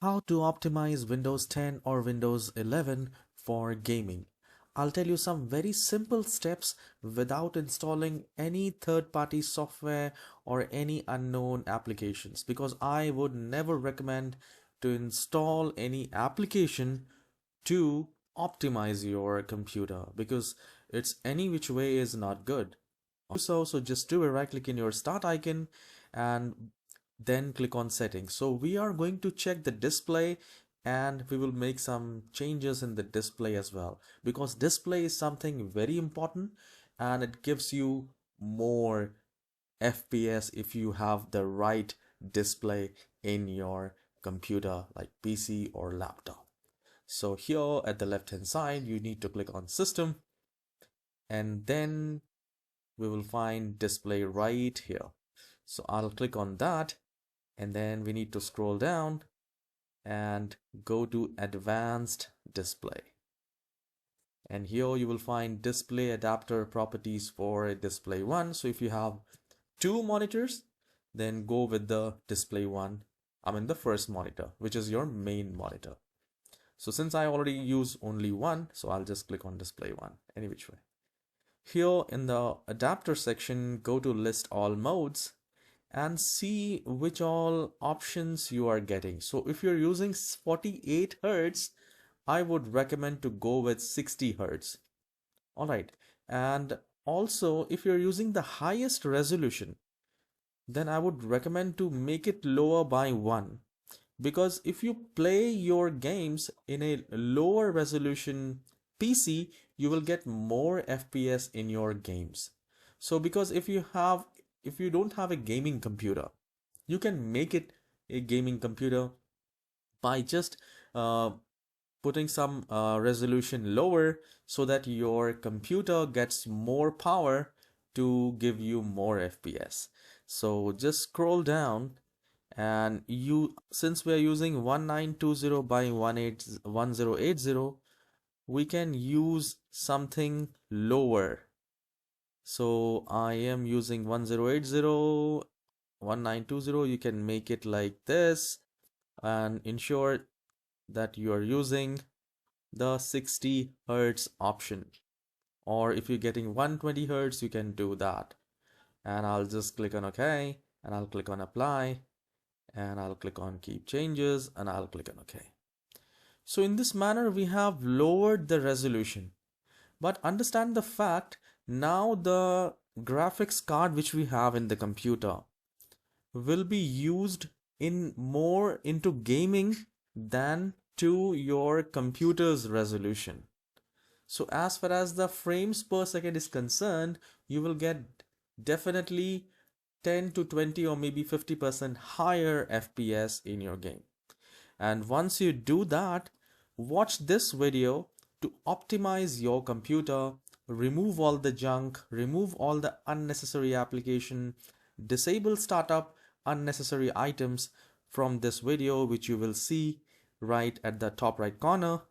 How to optimize Windows 10 or Windows 11 for gaming. I'll tell you some very simple steps without installing any third-party software or any unknown applications, because I would never recommend to install any application to optimize your computer, because it's any which way is not good. So just do a right click in your start icon and then click on settings. So we are going to check the display, and we will make some changes in the display as well, because display is something very important and it gives you more FPS if you have the right display in your computer like PC or laptop. So here at the left hand side you need to click on system, and then we will find display right here. So I'll click on that, and then we need to scroll down and go to advanced display, and here you will find display adapter properties for display 1. So if you have two monitors, then go with the display 1, the first monitor, which is your main monitor. So since I already use only one, so I'll just click on display 1 any which way. Here in the adapter section, go to list all modes and see which all options you are getting. So if you're using 48 Hertz, I would recommend to go with 60 Hertz. All right. And also if you're using the highest resolution, then I would recommend to make it lower by 1. Because if you play your games in a lower resolution PC, you will get more FPS in your games. So because if you don't have a gaming computer, you can make it a gaming computer by just putting some resolution lower, so that your computer gets more power to give you more FPS. So just scroll down, and since we are using 1920 by 1080, we can use something lower. So I am using 1080, 1920. You can make it like this and ensure that you are using the 60 Hertz option, or if you're getting 120 Hertz, you can do that. And I'll just click on OK, and I'll click on apply, and I'll click on keep changes, and I'll click on OK. So in this manner we have lowered the resolution. But understand the fact, now the graphics card which we have in the computer will be used in more into gaming than to your computer's resolution. So as far as the frames per second is concerned, you will get definitely 10 to 20 or maybe 50% higher FPS in your game. And once you do that, watch this video to optimize your computer, remove all the junk, remove all the unnecessary application, disable startup unnecessary items from this video, which you will see right at the top right corner.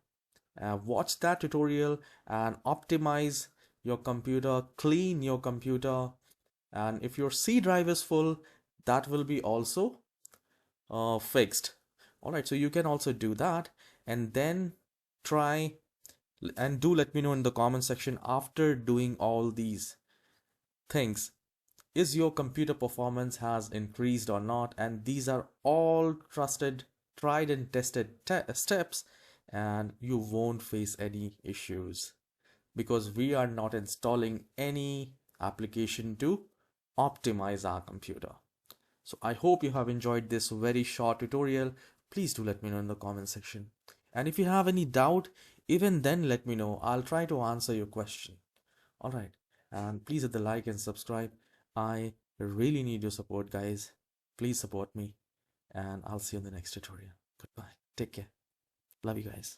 Watch that tutorial and optimize your computer, clean your computer, and if your C drive is full, that will be also fixed. All right, so you can also do that, and then try and do let me know in the comment section after doing all these things, is your computer performance has increased or not. And these are all trusted, tried and tested steps, and you won't face any issues, because we are not installing any application to optimize our computer. So I hope you have enjoyed this very short tutorial. Please do let me know in the comment section, and if you have any doubt, even then let me know. I'll try to answer your question. All right, and please hit the like and subscribe. I really need your support, guys. Please support me, and I'll see you in the next tutorial. Goodbye. Take care. Love you guys.